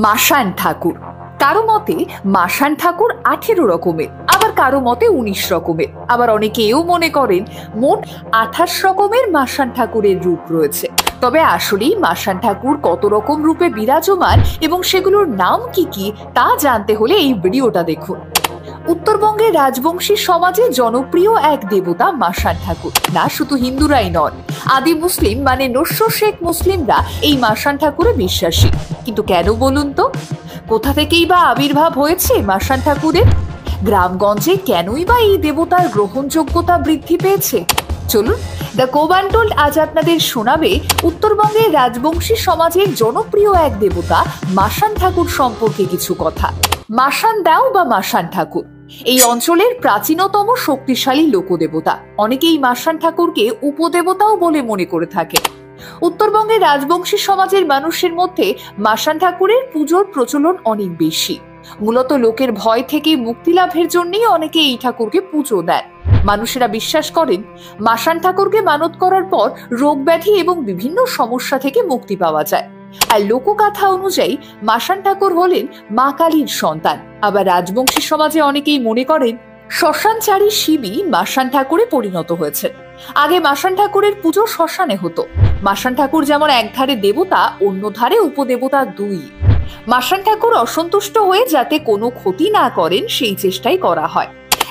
মাসান ঠাকুর। কারো মতে মাসান ঠাকুর 18 রকমের, আবার কারো মতে 19 রকমের, আবার অনেকে এও মনে করেন মোট 28 রকমের মাসান ঠাকুরের রূপ রয়েছে। তবে আসলেই মাসান ঠাকুর কত রকম রূপে বিরাজমান এবং সেগুলোর নাম কি কি তা জানতে হলে এই ভিডিওটা দেখুন। উত্তরবঙ্গের রাজবংশী সমাজে জনপ্রিয় এক দেবতা মাসান ঠাকুর। না শুধু হিন্দুরাই নন, আদি মুসলিম মানে নস্য শেখ মুসলিমরা এই মাসান ঠাকুরে বিশ্বাসী। কিন্তু কেন বলুন তো? কোথা থেকেই বা আবির্ভাব হয়েছে মাসান ঠাকুরের? গ্রামগঞ্জে কেনই বা এই দেবতার গ্রহণযোগ্যতা বৃদ্ধি পেয়েছে? চলুন দ্য কোবান্টোল্ড আজ আপনাদের শোনাবে উত্তরবঙ্গের রাজবংশী সমাজের জনপ্রিয় এক দেবতা মাসান ঠাকুর সম্পর্কে কিছু কথা। মাসান দাও বা মাসান ঠাকুর এই অঞ্চলের প্রাচীনতম শক্তিশালী লোকদেবতা। অনেকেই মাসান ঠাকুরকে উপদেবতাও বলে মনে করে থাকে। উত্তরবঙ্গের রাজবংশী সমাজের মানুষের মধ্যে মাসান ঠাকুরের পুজোর প্রচলন অনেক বেশি। মূলত লোকের ভয় থেকে মুক্তি লাভের জন্যই অনেকে এই ঠাকুরকে পুজো দেন। মানুষেরা বিশ্বাস করেন মাসান ঠাকুরকে মানত করার পর রোগ ব্যাধি এবং বিভিন্ন সমস্যা থেকে মুক্তি পাওয়া যায়। আর লোকগাথা অনুযায়ী মাসান ঠাকুর হলেন মা কালীর সন্তান। আবার রাজবংশী সমাজে অনেকেই মনে করেন শ্মশানচারী শিবই মাসান ঠাকুরে পরিণত হয়েছে। আগে মাসান ঠাকুরের পুজো শ্মশানে হতো। মাসান ঠাকুর যেমন একধারে দেবতা, অন্য ধারে উপদেবতা দুই। মাসান ঠাকুর অসন্তুষ্ট হয়ে যাতে কোনো ক্ষতি না করেন সেই চেষ্টাই করা হয়।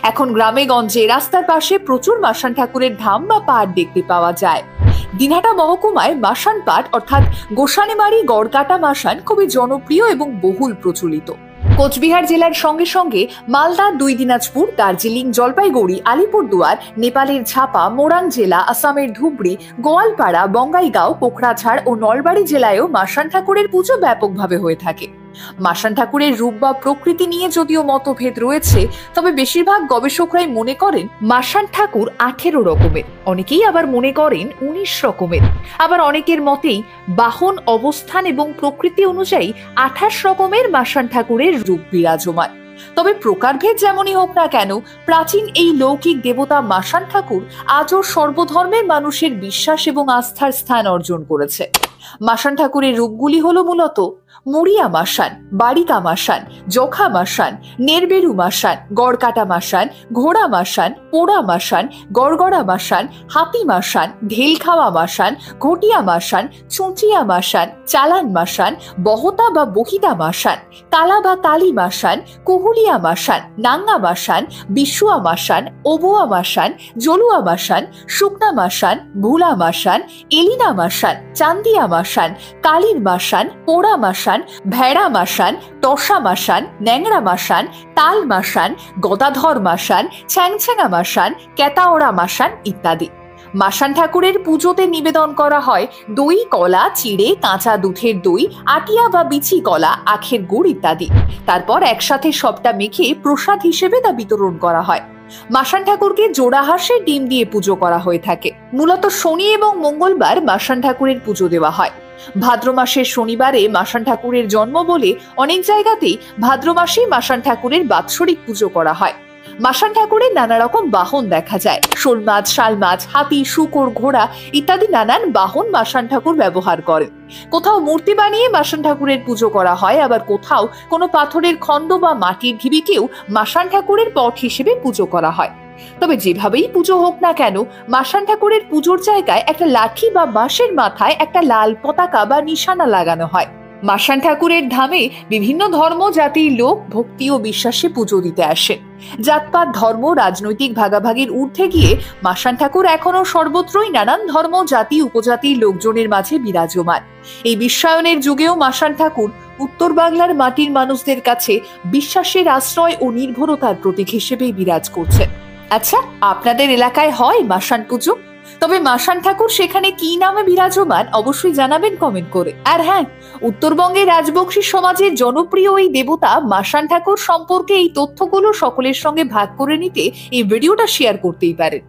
এখন গ্রামে গঞ্জে রাস্তার পাশে প্রচুর মাসান ঠাকুরের ধাম বা পাট দেখতে পাওয়া যায়। দিনহাটা মহকুমায় মাসান পাট অর্থাৎ গোসানিমারি গড়কাটা মাসান খুবই জনপ্রিয় এবং বহুল প্রচলিত। কোচবিহার জেলার সঙ্গে সঙ্গে মালদা, দুই দিনাজপুর, দার্জিলিং, জলপাইগুড়ি, আলিপুরদুয়ার, নেপালের ঝাপা, মোরাং জেলা, আসামের ধুবড়ি, গোয়ালপাড়া, বঙ্গাইগাঁও, কোকড়াঝাড় ও নলবাড়ি জেলায়ও মাসান ঠাকুরের পুজো ব্যাপকভাবে হয়ে থাকে। মাসান ঠাকুরের রূপ বা প্রকৃতি নিয়ে যদিও মতভেদ রয়েছে, তবে বেশিরভাগ গবেষকরাই মনে করেন মাসান ঠাকুর 18 রকমের, অনেকেই আবার মনে করেন 19 রকমের। আবার অনেকের মতেই বাহন, অবস্থান এবং প্রকৃতি অনুযায়ী 28 রকমের মাসান ঠাকুরের রূপ বিরাজমান। তবে প্রকারভেদ যেমনই হোক না কেন, প্রাচীন এই লৌকিক দেবতা মাসান ঠাকুর আজও সর্বধর্মের মানুষের বিশ্বাস এবং আস্থার স্থান অর্জন করেছে। মাসান ঠাকুরের রূপগুলি হলো মূলত মুড়িয়া মাসান, বাড়িকা মাসান, জখা মাসান, নেরবেরু মাসান, গড়কাটা মাসান, ঘোড়া মাসান, পোড়া মাসান, গড়গড়া মাসান, হাতি মাসান, ঢেল খাওয়া মাসান, ঘটিয়া মাসান, চুঁচিয়া মাসান, চালান মাসান, বহতা বা বহিতা মাসান, কালা বা কালী মাসান, কুহুলিয়া মাসান, নাঙ্গা মাসান, বিশুয়া মাসান, ওবুয়া মাসান, জলুয়া মাসান, শুকনা মাসান, ভুলা মাসান, এলিনা মাসান, চান্দিয়া মাসান, কালীর মাসান, পোড়া মাসান, ভেড়া মাসান, টসা মাসান, ন্যাংরা মাসান, তাল মাসান, গদাধর মাসান, ছ্যাংছ্যাঙা মাসান, কেতাওড়া মাসান ইত্যাদি। মাসান ঠাকুরের পুজোতে নিবেদন করা হয় দই, কলা, চিড়ে, কাঁচা দুধের দই, আটিয়া বা বিচি কলা, আখের গুড় ইত্যাদি। তারপর একসাথে সবটা মেখে প্রসাদ হিসেবে তা বিতরণ করা হয়। মাসান ঠাকুরকে জোড়া হাঁসের ডিম দিয়ে পুজো করা হয়ে থাকে। মূলত শনি এবং মঙ্গলবার মাসান ঠাকুরের পুজো দেওয়া হয়। ভাদ্র মাসের শনিবারে মাসান ঠাকুরের জন্ম বলে অনেক জায়গাতেই ভাদ্র মাসেই মাসান ঠাকুরের বাৎসরিক পুজো করা হয়। মাসান ঠাকুরের নানা রকম বাহন দেখা যায়। শোল মাছ, শাল মাছ, হাতি, শূকর, ঘোড়া ইত্যাদি নানান বাহন মাসান ঠাকুর ব্যবহার করেন। কোথাও মূর্তি বানিয়ে মাসান ঠাকুরের পুজো করা হয়, আবার কোথাও কোনো পাথরের খণ্ড বা মাটির ঢিবিকেও মাসান ঠাকুরের পট হিসেবে পুজো করা হয়। তবে যেভাবেই পুজো হোক না কেন, মাসান ঠাকুরের পুজোর জায়গায় একটা লাঠি বা বাঁশের মাথায় একটা লাল পতাকা বা নিশানা লাগানো হয়। মাসান ঠাকুরের ধামে বিভিন্ন ধর্ম জাতির লোক ভক্তি ও বিশ্বাসে পুজো দিতে আসেন। জাতপাত, ধর্ম, রাজনৈতিক ভাগাভাগির ঊর্ধ্বে গিয়ে মাসান ঠাকুর এখনো সর্বত্রই নানান ধর্ম, জাতি, উপজাতির লোকজনের মাঝে বিরাজমান। এই বিশ্বায়নের যুগেও মাসান ঠাকুর উত্তর বাংলার মাটির মানুষদের কাছে বিশ্বাসের আশ্রয় ও নির্ভরতার প্রতীক হিসেবেই বিরাজ করছে। আচ্ছা, আপনাদের এলাকায় হয় মাসান পুজো? তবে মাসান ঠাকুর সেখানে কি নামে বিরাজমান অবশ্যই জানাবেন কমেন্ট করে। আর হ্যাঁ, উত্তরবঙ্গের রাজবংশী সমাজের জনপ্রিয় এই দেবতা মাসান ঠাকুর সম্পর্কে এই তথ্যগুলো সকলের সঙ্গে ভাগ করে নিতে এই ভিডিওটা শেয়ার করতেই পারেন।